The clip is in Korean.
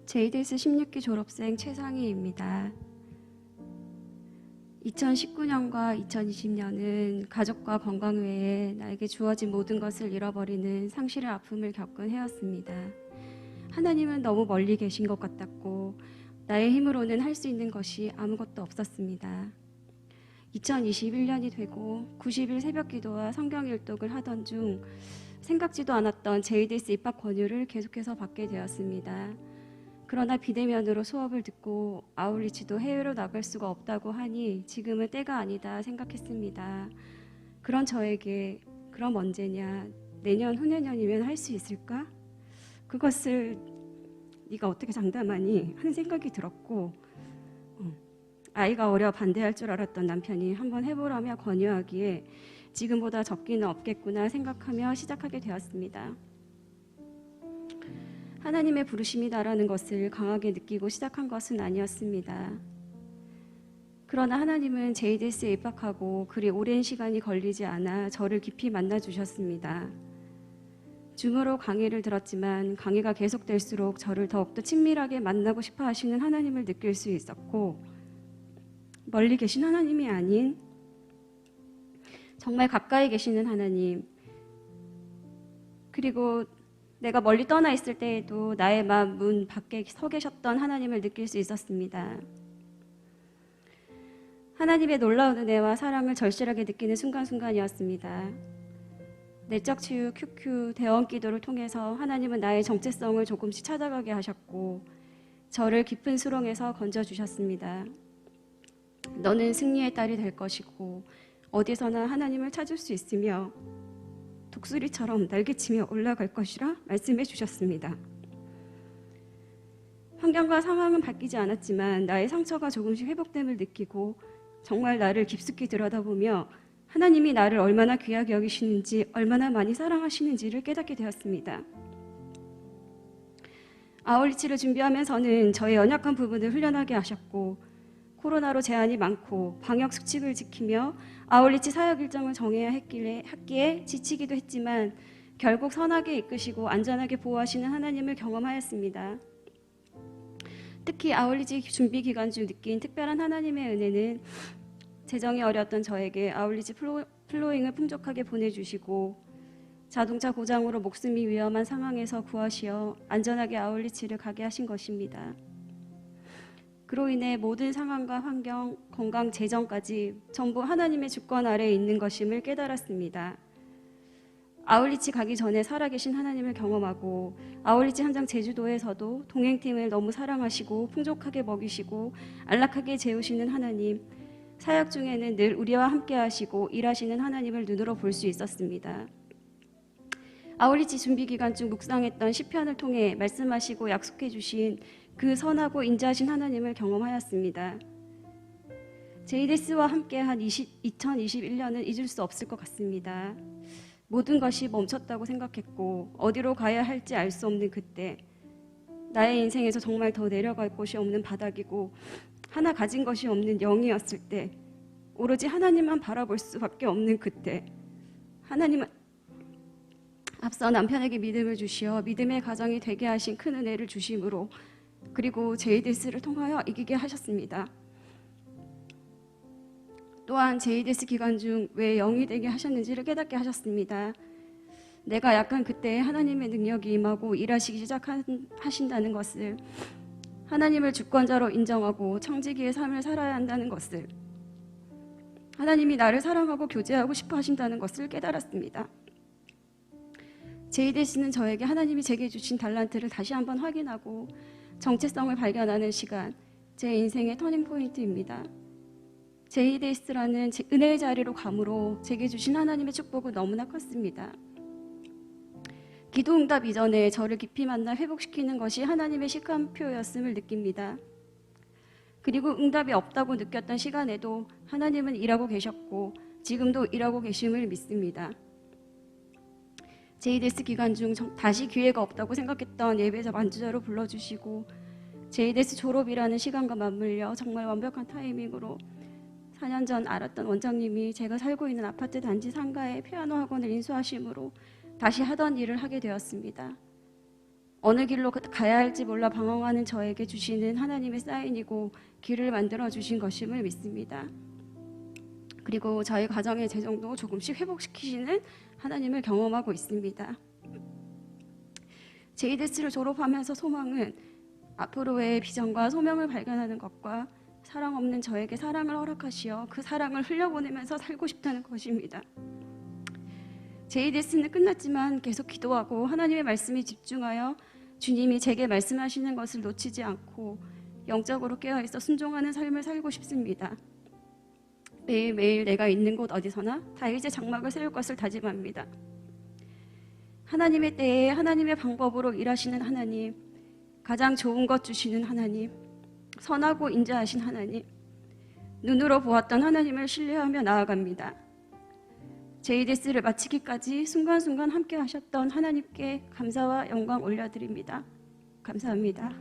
JDS 16기 졸업생 최상희입니다. 2019년과 2020년은 가족과 건강 외에 나에게 주어진 모든 것을 잃어버리는 상실의 아픔을 겪은 해였습니다. 하나님은 너무 멀리 계신 것 같았고 나의 힘으로는 할 수 있는 것이 아무것도 없었습니다. 2021년이 되고 90일 새벽 기도와 성경 일독을 하던 중 생각지도 않았던 JDS 입학 권유를 계속해서 받게 되었습니다. 그러나 비대면으로 수업을 듣고 아울리치도 해외로 나갈 수가 없다고 하니 지금은 때가 아니다 생각했습니다. 그런 저에게 그럼 언제냐, 내년 후내년이면 할 수 있을까? 그것을 네가 어떻게 장담하니? 하는 생각이 들었고 아이가 어려 반대할 줄 알았던 남편이 한번 해보라며 권유하기에 지금보다 적기는 없겠구나 생각하며 시작하게 되었습니다. 하나님의 부르심이다라는 것을 강하게 느끼고 시작한 것은 아니었습니다. 그러나 하나님은 JDS에 입학하고 그리 오랜 시간이 걸리지 않아 저를 깊이 만나주셨습니다. 줌으로 강의를 들었지만 강의가 계속될수록 저를 더욱더 친밀하게 만나고 싶어 하시는 하나님을 느낄 수 있었고, 멀리 계신 하나님이 아닌 정말 가까이 계시는 하나님, 그리고 내가 멀리 떠나 있을 때에도 나의 마음 문 밖에 서 계셨던 하나님을 느낄 수 있었습니다. 하나님의 놀라운 은혜와 사랑을 절실하게 느끼는 순간순간이었습니다. 내적 치유 큐큐 대원 기도를 통해서 하나님은 나의 정체성을 조금씩 찾아가게 하셨고 저를 깊은 수렁에서 건져주셨습니다. 너는 승리의 딸이 될 것이고 어디서나 하나님을 찾을 수 있으며 독수리처럼 날개치며 올라갈 것이라 말씀해 주셨습니다. 환경과 상황은 바뀌지 않았지만 나의 상처가 조금씩 회복됨을 느끼고 정말 나를 깊숙이 들여다보며 하나님이 나를 얼마나 귀하게 여기시는지, 얼마나 많이 사랑하시는지를 깨닫게 되었습니다. 아울리치를 준비하면서는 저의 연약한 부분을 훈련하게 하셨고 코로나로 제한이 많고 방역 수칙을 지키며 아울리치 사역 일정을 정해야 했기에 지치기도 했지만 결국 선하게 이끄시고 안전하게 보호하시는 하나님을 경험하였습니다. 특히 아울리치 준비 기간 중 느낀 특별한 하나님의 은혜는 재정이 어려웠던 저에게 아울리치 플로잉을 풍족하게 보내주시고 자동차 고장으로 목숨이 위험한 상황에서 구하시어 안전하게 아울리치를 가게 하신 것입니다. 그로 인해 모든 상황과 환경, 건강, 재정까지 전부 하나님의 주권 아래에 있는 것임을 깨달았습니다. 아울리치 가기 전에 살아계신 하나님을 경험하고 아울리치 현장 제주도에서도 동행팀을 너무 사랑하시고 풍족하게 먹이시고 안락하게 재우시는 하나님, 사역 중에는 늘 우리와 함께 하시고 일하시는 하나님을 눈으로 볼 수 있었습니다. 아울리치 준비 기간 중 묵상했던 시편을 통해 말씀하시고 약속해 주신 그 선하고 인자하신 하나님을 경험하였습니다. JDS와 함께한 2021년은 잊을 수 없을 것 같습니다. 모든 것이 멈췄다고 생각했고 어디로 가야 할지 알 수 없는 그때, 나의 인생에서 정말 더 내려갈 곳이 없는 바닥이고 하나 가진 것이 없는 영이었을 때, 오로지 하나님만 바라볼 수밖에 없는 그때, 하나님은 앞서 남편에게 믿음을 주시어 믿음의 가정이 되게 하신 큰 은혜를 주심으로 그리고 JDS를 통하여 이기게 하셨습니다. 또한 JDS 기간 중 왜 영이 되게 하셨는지를 깨닫게 하셨습니다. 내가 약한 그때에 하나님의 능력이 임하고 일하시기 시작하신다는 것을, 하나님을 주권자로 인정하고 청지기의 삶을 살아야 한다는 것을, 하나님이 나를 사랑하고 교제하고 싶어 하신다는 것을 깨달았습니다. JDS는 저에게 하나님이 제게 주신 달란트를 다시 한번 확인하고 정체성을 발견하는 시간, 제 인생의 터닝포인트입니다. JDS라는 은혜의 자리로 감으로 제게 주신 하나님의 축복은 너무나 컸습니다. 기도응답 이전에 저를 깊이 만나 회복시키는 것이 하나님의 시간표였음을 느낍니다. 그리고 응답이 없다고 느꼈던 시간에도 하나님은 일하고 계셨고 지금도 일하고 계심을 믿습니다. JDS 기간 중 다시 기회가 없다고 생각했던 예배자 만주자로 불러주시고 JDS 졸업이라는 시간과 맞물려 정말 완벽한 타이밍으로 4년 전 알았던 원장님이 제가 살고 있는 아파트 단지 상가에 피아노 학원을 인수하심으로 다시 하던 일을 하게 되었습니다. 어느 길로 가야 할지 몰라 방황하는 저에게 주시는 하나님의 사인이고 길을 만들어 주신 것임을 믿습니다. 그리고 저희 가정의 재정도 조금씩 회복시키시는 하나님을 경험하고 있습니다. 제이데스를 졸업하면서 소망은 앞으로의 비전과 소명을 발견하는 것과 사랑 없는 저에게 사랑을 허락하시어 그 사랑을 흘려보내면서 살고 싶다는 것입니다. 제이데스는 끝났지만 계속 기도하고 하나님의 말씀에 집중하여 주님이 제게 말씀하시는 것을 놓치지 않고 영적으로 깨어있어 순종하는 삶을 살고 싶습니다. 매일매일 내가 있는 곳 어디서나 다윗의 장막을 세울 것을 다짐합니다. 하나님의 때에 하나님의 방법으로 일하시는 하나님, 가장 좋은 것 주시는 하나님, 선하고 인자하신 하나님, 눈으로 보았던 하나님을 신뢰하며 나아갑니다. 제이데스를 마치기까지 순간순간 함께 하셨던 하나님께 감사와 영광 올려드립니다. 감사합니다.